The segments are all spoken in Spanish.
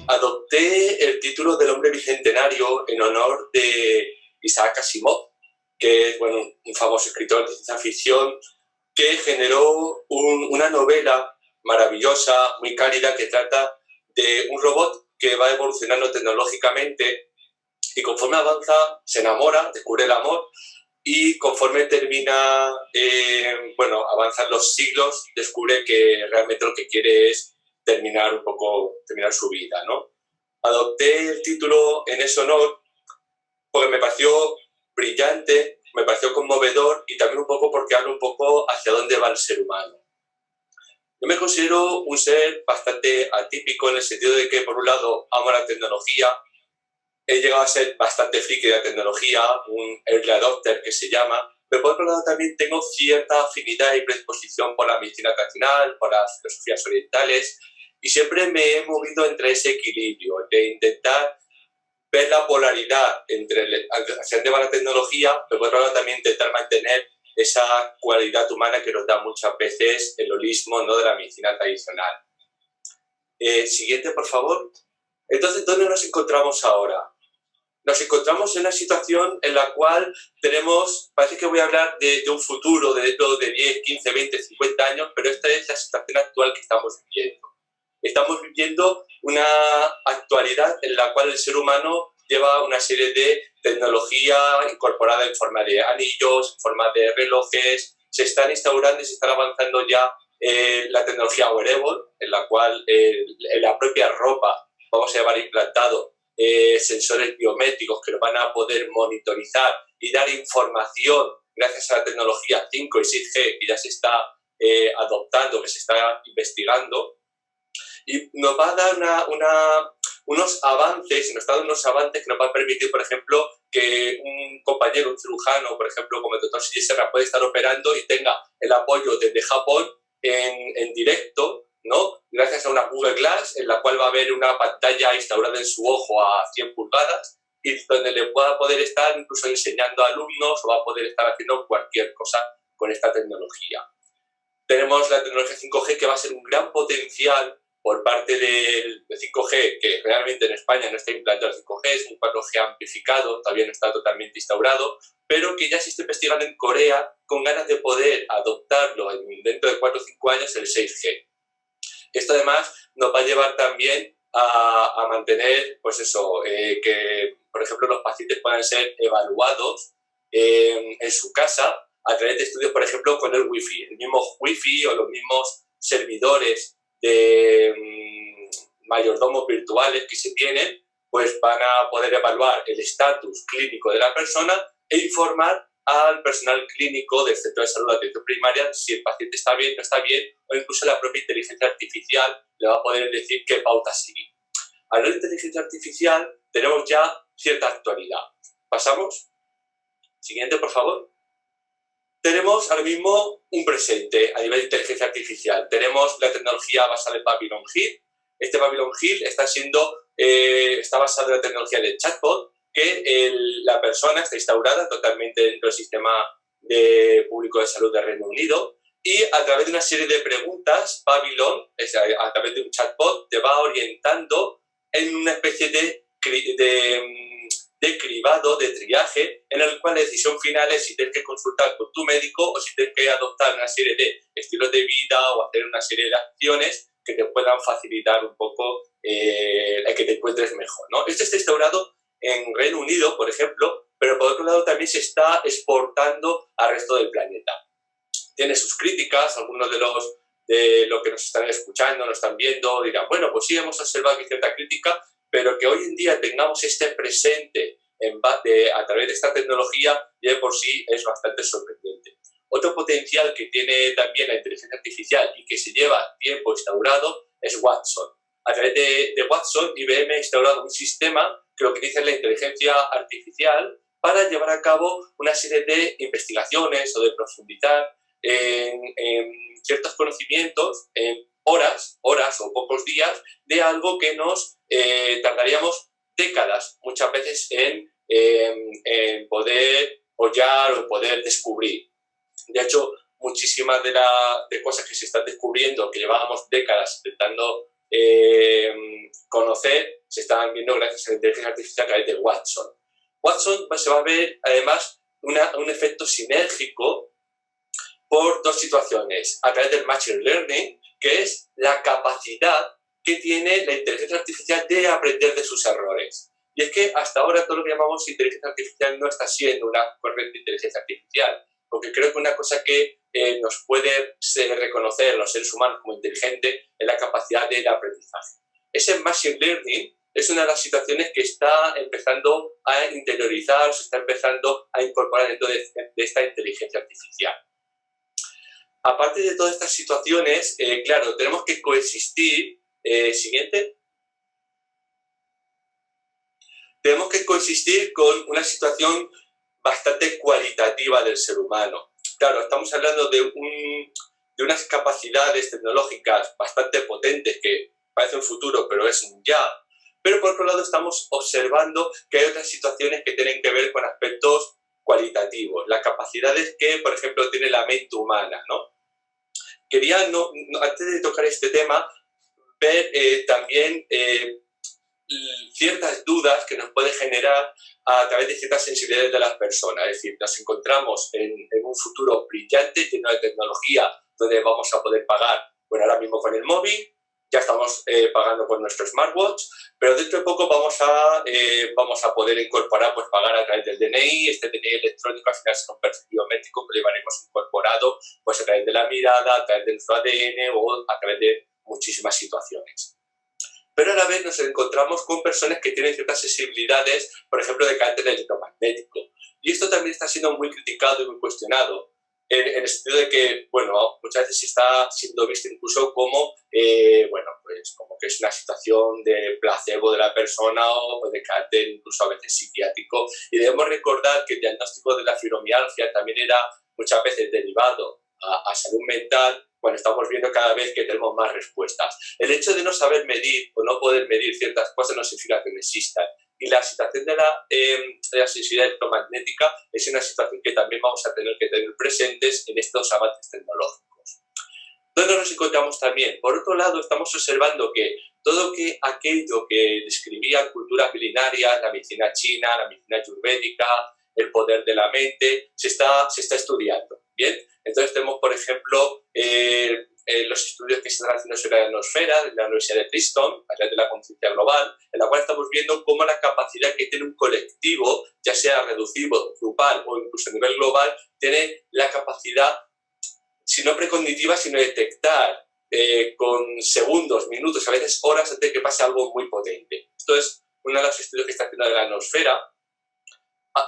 Adopté el título del hombre bicentenario en honor de Isaac Asimov, que es un famoso escritor de ciencia ficción que generó una novela maravillosa, muy cálida, que trata de un robot que va evolucionando tecnológicamente y conforme avanza se enamora, descubre el amor y conforme termina, avanzan los siglos, descubre que realmente lo que quiere es terminar su vida, ¿no? Adopté el título en ese honor porque me pareció brillante, me pareció conmovedor y también un poco porque habla un poco hacia dónde va el ser humano. Yo me considero un ser bastante atípico en el sentido de que, por un lado, amo la tecnología, he llegado a ser bastante friki de la tecnología, un early adopter que se llama, pero por otro lado también tengo cierta afinidad y predisposición por la medicina tradicional, por las filosofías orientales, y siempre me he movido entre ese equilibrio, de intentar ver la polaridad hacia dónde va la tecnología, pero por otro lado también intentar mantener esa cualidad humana que nos da muchas veces el holismo, ¿no?, de la medicina tradicional. Siguiente, por favor. Entonces, ¿dónde nos encontramos ahora? Nos encontramos en una situación en la cual parece que voy a hablar de un futuro de dentro de 10, 15, 20, 50 años, pero esta es la situación actual que estamos viviendo. Estamos viviendo una actualidad en la cual el ser humano lleva una serie de tecnología incorporada en forma de anillos, en forma de relojes, se están instaurando y se están avanzando ya la tecnología wearable, en la cual en la propia ropa vamos a llevar implantado sensores biométricos que nos van a poder monitorizar y dar información gracias a la tecnología 5 y 6G que ya se está adoptando, que se está investigando, y nos va a dar unos avances que nos van a permitir, por ejemplo, que un compañero, un cirujano, por ejemplo, como el doctor Sigi Serra, puede estar operando y tenga el apoyo desde Japón en directo, ¿no?, gracias a una Google Glass, en la cual va a haber una pantalla instaurada en su ojo a 100 pulgadas y donde le pueda poder estar incluso enseñando a alumnos o va a poder estar haciendo cualquier cosa con esta tecnología. Tenemos la tecnología 5G, que va a ser un gran potencial por parte del 5G, que realmente en España no está implantado el 5G, es un 4G amplificado, todavía no está totalmente instaurado, pero que ya se está investigando en Corea con ganas de poder adoptarlo dentro de 4 o 5 años, el 6G. Esto además nos va a llevar también a mantener, que por ejemplo los pacientes puedan ser evaluados en su casa a través de estudios, por ejemplo, con el Wi-Fi. El mismo Wi-Fi o los mismos servidores de mayordomos virtuales que se tienen, pues van a poder evaluar el estatus clínico de la persona e informar al personal clínico del centro de salud de atención primaria si el paciente está bien, no está bien, o incluso la propia inteligencia artificial le va a poder decir qué pauta seguir. Hablando de inteligencia artificial, tenemos ya cierta actualidad. ¿Pasamos? Siguiente, por favor. Tenemos ahora mismo un presente a nivel de inteligencia artificial. Tenemos la tecnología basada en Babylon Hill. Este Babylon Hill está basado en la tecnología del chatbot, que la persona está instaurada totalmente dentro del sistema público de salud del Reino Unido y a través de una serie de preguntas, Babylon, a través de un chatbot, te va orientando en una especie de cribado, de triaje, en el cual la decisión final es si tienes que consultar con tu médico o si tienes que adoptar una serie de estilos de vida o hacer una serie de acciones que te puedan facilitar un poco el que te encuentres mejor, ¿no? Esto está instaurado en Reino Unido, por ejemplo, pero por otro lado también se está exportando al resto del planeta. Tiene sus críticas, algunos de los que nos están escuchando, nos están viendo, dirán, bueno, pues sí, hemos observado que cierta crítica, pero que hoy en día tengamos este presente a través de esta tecnología ya de por sí es bastante sorprendente. Otro potencial que tiene también la inteligencia artificial y que se lleva tiempo instaurado es Watson. A través de Watson, IBM ha instaurado un sistema que lo que utiliza es la inteligencia artificial para llevar a cabo una serie de investigaciones o de profundizar en ciertos conocimientos en horas o pocos días de algo que nos tardaríamos décadas muchas veces en poder hollar o en poder descubrir. De hecho, muchísimas de cosas que se están descubriendo, que llevábamos décadas intentando conocer se están viendo gracias a la inteligencia artificial a través de Watson. Watson se va a ver además un efecto sinérgico por dos situaciones, a través del Machine Learning, que es la capacidad que tiene la inteligencia artificial de aprender de sus errores. Y es que hasta ahora todo lo que llamamos inteligencia artificial no está siendo una corriente inteligencia artificial, porque creo que una cosa que nos puede reconocer a los seres humanos como inteligente es la capacidad del aprendizaje. Ese Machine Learning es una de las situaciones que está empezando a interiorizar, se está empezando a incorporar dentro de esta inteligencia artificial. Aparte de todas estas situaciones, claro, tenemos que coexistir. Siguiente. Tenemos que coexistir con una situación bastante cualitativa del ser humano. Claro, estamos hablando de unas capacidades tecnológicas bastante potentes que parece un futuro, pero es un ya. Pero por otro lado estamos observando que hay otras situaciones que tienen que ver con aspectos cualitativos, las capacidades que, por ejemplo, tiene la mente humana, ¿no? Quería, antes de tocar este tema, ver también ciertas dudas que nos puede generar a través de ciertas sensibilidades de las personas. Es decir, nos encontramos en un futuro brillante, lleno de tecnología, donde vamos a poder pagar, bueno, ahora mismo con el móvil, ya estamos pagando con nuestro smartwatch, pero dentro de poco vamos a poder incorporar, pues pagar a través del DNI, este DNI electrónico al final será un perfil biométrico que lo llevaremos incorporado pues a través de la mirada, a través de nuestro ADN o a través de muchísimas situaciones. Pero a la vez nos encontramos con personas que tienen ciertas sensibilidades, por ejemplo, de carácter electromagnético. Y esto también está siendo muy criticado y muy cuestionado, en el sentido de que, bueno, muchas veces está siendo visto incluso como, bueno, pues como que es una situación de placebo de la persona o de carácter incluso a veces psiquiátrico. Y debemos recordar que el diagnóstico de la fibromialgia también era muchas veces derivado a salud mental, cuando estamos viendo cada vez que tenemos más respuestas. El hecho de no saber medir o no poder medir ciertas cosas no significa que no existan. Y la situación de la sensibilidad electromagnética es una situación que también vamos a tener que tener presentes en estos avances tecnológicos. ¿Dónde nos encontramos también? Por otro lado, estamos observando que todo aquello que describía culturas milenarias, la medicina china, la medicina ayurvédica, el poder de la mente, se está estudiando. ¿Bien? Entonces tenemos, por ejemplo, los estudios que se están haciendo sobre la ionosfera de la Universidad de Princeton, a través de la conciencia global, en la cual estamos viendo cómo la capacidad que tiene un colectivo, ya sea reducido, grupal o incluso a nivel global, tiene la capacidad, si no precognitiva, sino detectar con segundos, minutos, a veces horas antes de que pase algo muy potente. Esto es uno de los estudios que está haciendo de la ionosfera.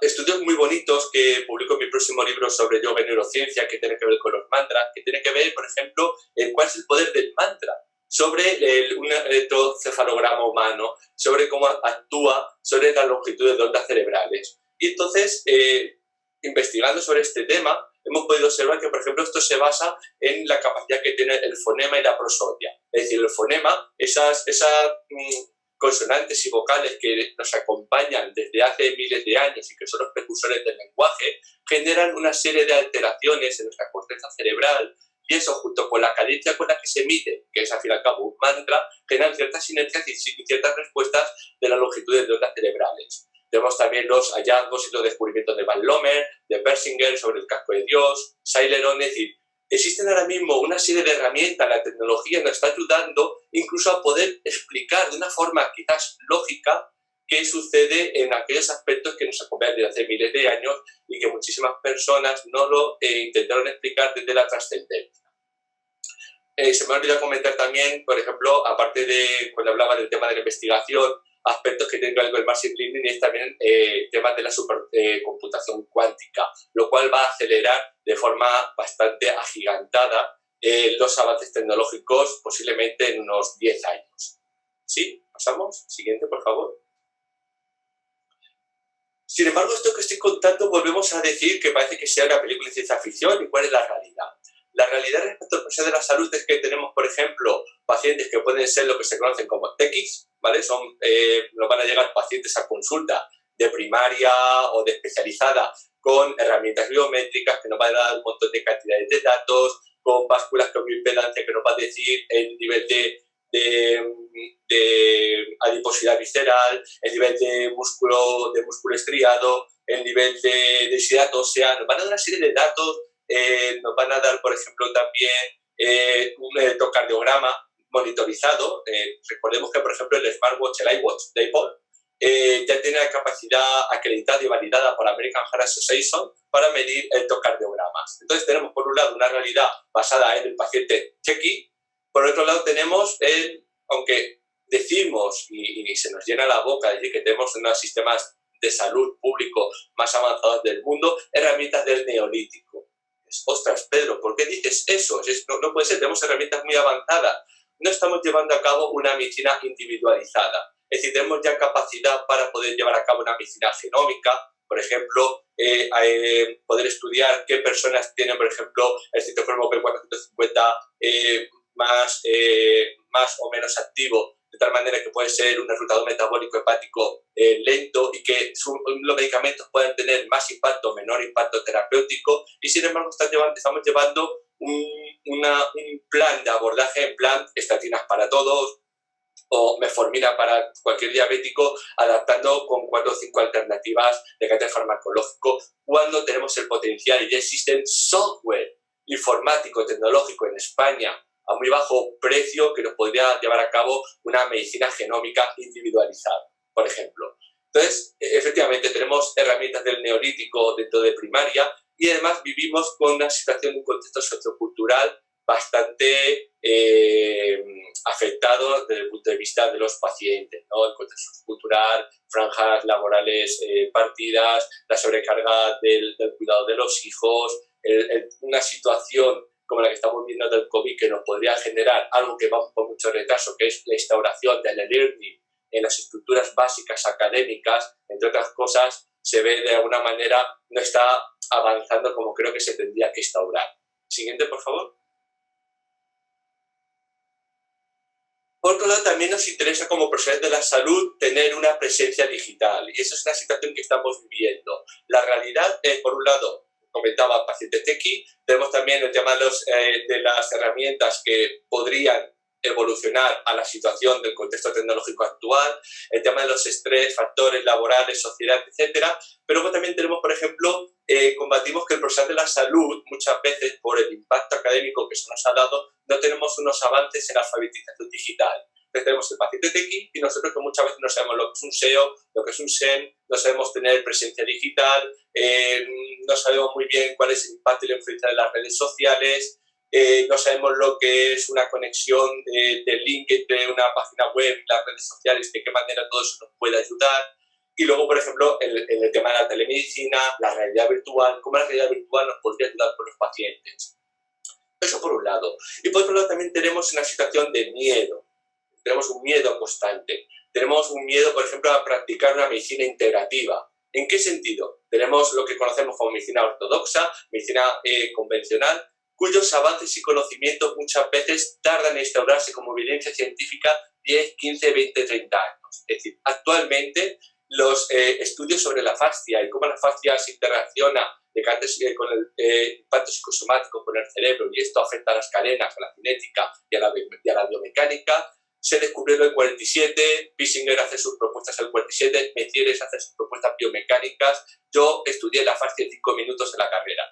Estudios muy bonitos que publico en mi próximo libro sobre yoga y neurociencia, que tiene que ver con los mantras, que tiene que ver, por ejemplo, cuál es el poder del mantra, sobre un electrocefalograma humano, sobre cómo actúa, sobre las longitudes de ondas cerebrales. Y entonces, investigando sobre este tema, hemos podido observar que, por ejemplo, esto se basa en la capacidad que tiene el fonema y la prosodia. Es decir, el fonema, esas consonantes y vocales que nos acompañan desde hace miles de años y que son los precursores del lenguaje, generan una serie de alteraciones en nuestra corteza cerebral y eso, junto con la cadencia con la que se emite, que es al fin y al cabo un mantra, generan ciertas sinergias y ciertas respuestas de las longitudes de ondas cerebrales. Tenemos también los hallazgos y los descubrimientos de Van Lommel, de Persinger sobre el casco de Dios, Saileron, es decir, existen ahora mismo una serie de herramientas, la tecnología nos está ayudando incluso a poder explicar de una forma quizás lógica qué sucede en aquellos aspectos que nos acompañan desde hace miles de años y que muchísimas personas no lo intentaron explicar desde la trascendencia. Se me ha olvidado comentar también, por ejemplo, aparte de cuando hablaba del tema de la investigación, aspectos que tienen que ver con el machine learning es también temas de la supercomputación cuántica, lo cual va a acelerar de forma bastante agigantada los avances tecnológicos posiblemente en unos 10 años. ¿Sí? ¿Pasamos? Siguiente, por favor. Sin embargo, esto que estoy contando volvemos a decir que parece que sea una película de ciencia ficción y cuál es la realidad. La realidad respecto al proceso de la salud es que tenemos, por ejemplo, pacientes que pueden ser lo que se conocen como TECs, ¿vale? Nos van a llegar pacientes a consulta de primaria o de especializada con herramientas biométricas que nos van a dar un montón de cantidades de datos, con básculas con bioimpedancia que nos va a decir el nivel de de adiposidad visceral, el nivel de músculo estriado, el nivel de densidad ósea. Nos van a dar una serie de datos, nos van a dar, por ejemplo, también un electrocardiograma monitorizado. Recordemos que, por ejemplo, el smartwatch, el iWatch de Apple, ya tiene la capacidad acreditada y validada por American Heart Association para medir electrocardiogramas. Entonces tenemos, por un lado, una realidad basada en el paciente check-in. Por otro lado, tenemos, aunque decimos y se nos llena la boca decir que tenemos unos sistemas de salud público más avanzados del mundo, herramientas del neolítico. Ostras, Pedro, ¿por qué dices eso? No puede ser, tenemos herramientas muy avanzadas. No estamos llevando a cabo una medicina individualizada. Es decir, tenemos ya capacidad para poder llevar a cabo una medicina genómica, por ejemplo, poder estudiar qué personas tienen, por ejemplo, el citocromo P450 más o menos activo, de tal manera que puede ser un resultado metabólico hepático lento y que los medicamentos pueden tener más impacto o menor impacto terapéutico, y sin embargo estamos llevando un plan de abordaje en plan estatinas para todos o metformina para cualquier diabético, adaptando con 4 o 5 alternativas de carácter farmacológico, cuando tenemos el potencial y ya existen software informático, tecnológico en España a muy bajo precio que nos podría llevar a cabo una medicina genómica individualizada, por ejemplo. Entonces, efectivamente, tenemos herramientas del neolítico dentro de primaria y además vivimos con una situación, un contexto sociocultural bastante afectado desde el punto de vista de los pacientes, ¿no? El contexto cultural, franjas laborales partidas, la sobrecarga del cuidado de los hijos, una situación como la que estamos viendo del COVID que nos podría generar algo que vamos con mucho retraso, que es la instauración del e-learning en las estructuras básicas académicas, entre otras cosas, se ve de alguna manera no está avanzando como creo que se tendría que instaurar. Siguiente, por favor. Por otro lado, también nos interesa como profesionales de la salud tener una presencia digital, y esa es una situación que estamos viviendo. La realidad es, por un lado, comentaba paciente tequi, tenemos también el tema de las herramientas que podrían evolucionar a la situación del contexto tecnológico actual, el tema de los estrés, factores laborales, sociedad, etcétera. Pero luego también tenemos, por ejemplo, combatimos que el profesional de la salud, muchas veces por el impacto académico que se nos ha dado, no tenemos unos avances en la alfabetización digital. Entonces tenemos el paciente tequi y nosotros que muchas veces no sabemos lo que es un SEO, lo que es un SEM, no sabemos tener presencia digital, no sabemos muy bien cuál es el impacto y la influencia de las redes sociales, no sabemos lo que es una conexión de link entre una página web y las redes sociales, de qué manera todo eso nos puede ayudar. Y luego, por ejemplo, el tema de la telemedicina, la realidad virtual, cómo la realidad virtual nos podría ayudar con los pacientes. Eso por un lado. Y por otro lado también tenemos una situación de miedo. Tenemos un miedo constante. Tenemos un miedo, por ejemplo, a practicar una medicina integrativa. ¿En qué sentido? Tenemos lo que conocemos como medicina ortodoxa, medicina convencional, cuyos avances y conocimientos muchas veces tardan en instaurarse como evidencia científica 10, 15, 20, 30 años. Es decir, actualmente los estudios sobre la fascia y cómo la fascia se interacciona con el impacto psicosomático con el cerebro, y esto afecta a las cadenas, a la cinética y a la biomecánica, se descubrió en el 47, Bissinger hace sus propuestas en el 47, Methieres hace sus propuestas biomecánicas. Yo estudié la fascia en 5 minutos en la carrera.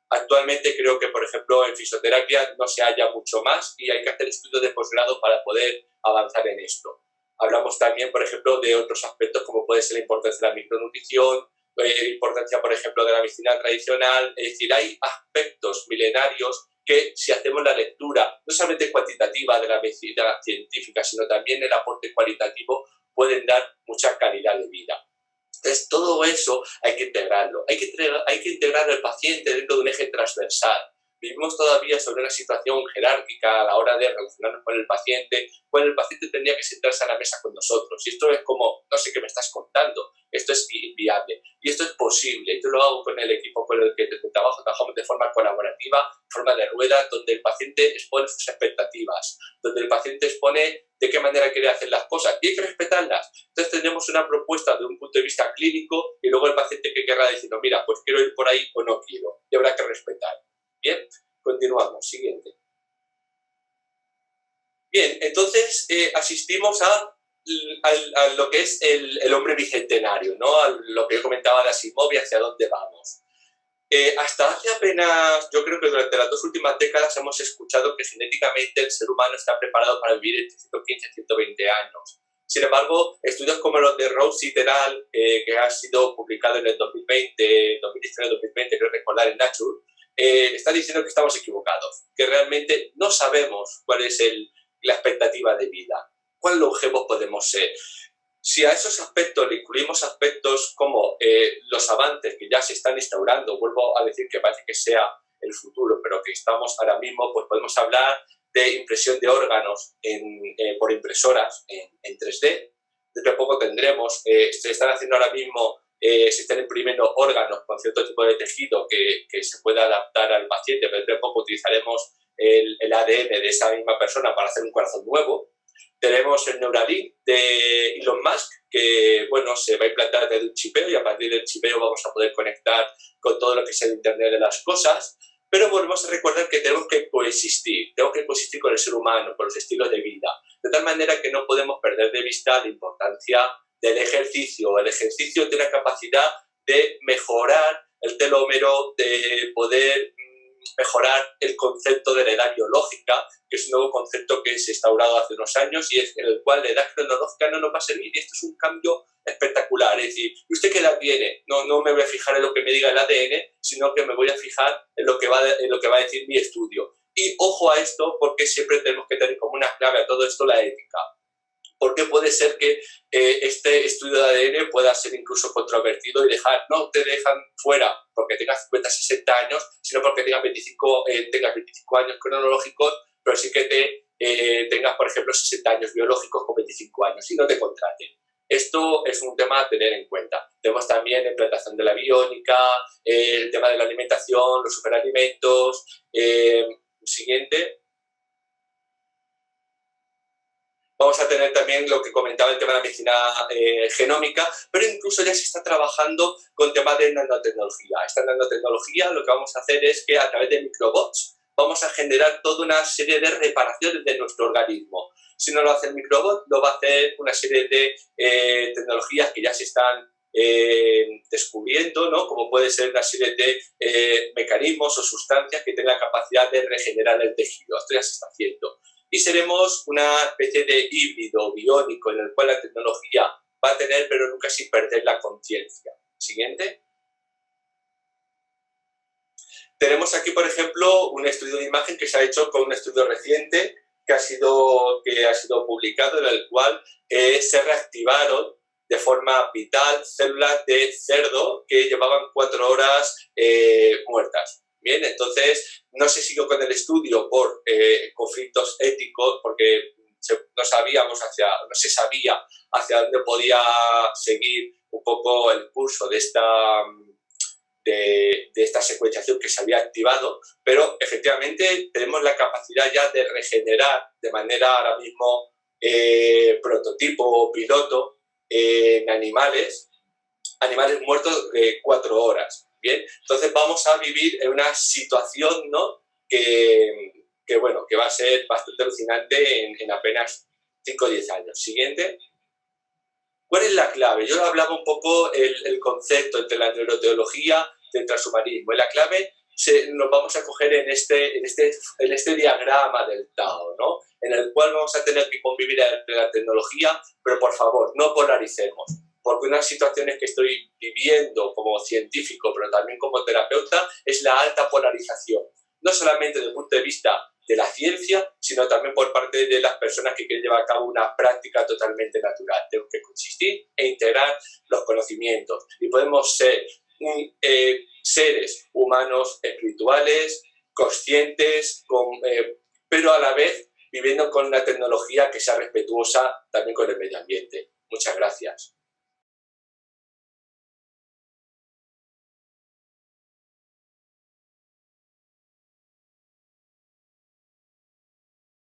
Actualmente creo que, por ejemplo, en fisioterapia no se halla mucho más y hay que hacer estudios de posgrado para poder avanzar en esto. Hablamos también, por ejemplo, de otros aspectos como puede ser la importancia de la micronutrición, la importancia, por ejemplo, de la medicina tradicional. Es decir, hay aspectos milenarios que si hacemos la lectura, no solamente cuantitativa de la medicina científica, sino también el aporte cualitativo, pueden dar mucha calidad de vida. Entonces, todo eso hay que integrarlo. Hay que integrar al paciente dentro de un eje transversal. Vivimos todavía sobre una situación jerárquica a la hora de relacionarnos con el paciente. Bueno, el paciente tendría que sentarse a la mesa con nosotros. Y esto es como, no sé qué me estás contando. Esto es inviable. Y esto es posible. Yo lo hago con el equipo con el que trabajamos de forma colaborativa, forma de rueda, donde el paciente expone sus expectativas, donde el paciente expone de qué manera quiere hacer las cosas y hay que respetarlas. Entonces tenemos una propuesta de un punto de vista clínico y luego el paciente que querrá decir, no, mira, pues quiero ir por ahí o no quiero. Y habrá que respetar. Bien, continuamos. Siguiente. Bien, entonces asistimos a lo que es el hombre bicentenario, ¿no? A lo que yo comentaba de Asimov y hacia dónde vamos. Hasta hace apenas, yo creo que durante las 2 últimas décadas hemos escuchado que genéticamente el ser humano está preparado para vivir entre 115 y 120 años. Sin embargo, estudios como los de Rose et al., que ha sido publicado en el 2020, 2019-2020, creo recordar, en Nature, están diciendo que estamos equivocados, que realmente no sabemos cuál es la expectativa de vida, cuán longevos podemos ser. Si a esos aspectos le incluimos aspectos como los avances que ya se están instaurando, vuelvo a decir que parece que sea el futuro, pero que estamos ahora mismo, pues podemos hablar de impresión de órganos por impresoras en 3D. Dentro de poco tendremos, se están haciendo ahora mismo, se están imprimiendo órganos con cierto tipo de tejido que se pueda adaptar al paciente, pero dentro de poco utilizaremos el ADN de esa misma persona para hacer un corazón nuevo. Tenemos el Neuralink de Elon Musk, que bueno, se va a implantar desde un chipeo y a partir del chipeo vamos a poder conectar con todo lo que es el Internet de las cosas. Pero volvemos a recordar que tenemos que coexistir con el ser humano, con los estilos de vida, de tal manera que no podemos perder de vista la importancia del ejercicio. El ejercicio tiene la capacidad de mejorar el telómero, de poder mejorar el concepto de la edad biológica, que es un nuevo concepto que se ha instaurado hace unos años y es en el cual la edad cronológica no nos va a servir. Y esto es un cambio espectacular. Es decir, ¿usted qué edad tiene? No me voy a fijar en lo que me diga el ADN, sino que me voy a fijar en lo que va a decir mi estudio. Y ojo a esto, porque siempre tenemos que tener como una clave a todo esto la ética. Porque puede ser que este estudio de ADN pueda ser incluso controvertido y no te dejan fuera porque tengas 50, 60 años, sino porque tengas 25 años cronológicos, pero sí que tengas, por ejemplo, 60 años biológicos con 25 años y no te contraten. Esto es un tema a tener en cuenta. Tenemos también la implantación de la biónica, el tema de la alimentación, los superalimentos. Siguiente. Vamos a tener también lo que comentaba el tema de la medicina genómica, pero incluso ya se está trabajando con temas de nanotecnología. Esta nanotecnología lo que vamos a hacer es que a través de microbots vamos a generar toda una serie de reparaciones de nuestro organismo. Si no lo hace el microbot, lo va a hacer una serie de tecnologías que ya se están descubriendo, ¿no? Como puede ser una serie de mecanismos o sustancias que tengan la capacidad de regenerar el tejido. Esto ya se está haciendo. Y seremos una especie de híbrido biónico en el cual la tecnología va a tener, pero nunca sin perder la conciencia. Siguiente. Tenemos aquí, por ejemplo, un estudio de imagen que se ha hecho con un estudio reciente que ha sido publicado, en el cual se reactivaron de forma vital células de cerdo que llevaban 4 horas muertas. Bien, entonces no se siguió con el estudio por conflictos éticos, porque no se sabía hacia dónde podía seguir un poco el curso de esta secuenciación que se había activado, pero efectivamente tenemos la capacidad ya de regenerar de manera ahora mismo prototipo o piloto en animales muertos 4 horas. Bien, entonces vamos a vivir en una situación, ¿no? que va a ser bastante alucinante en apenas 5 o 10 años. Siguiente. ¿Cuál es la clave? Yo hablaba un poco el concepto entre la neuroteología y el transhumanismo. Y la clave nos vamos a coger en este diagrama del Tao, ¿no? En el cual vamos a tener que convivir entre la tecnología, pero por favor, no polaricemos. Porque unas situaciones que estoy viviendo como científico, pero también como terapeuta, es la alta polarización. No solamente desde el punto de vista de la ciencia, sino también por parte de las personas que quieren llevar a cabo una práctica totalmente natural. Tenemos que consistir e integrar los conocimientos. Y podemos ser seres humanos espirituales, conscientes, pero a la vez viviendo con una tecnología que sea respetuosa también con el medio ambiente. Muchas gracias.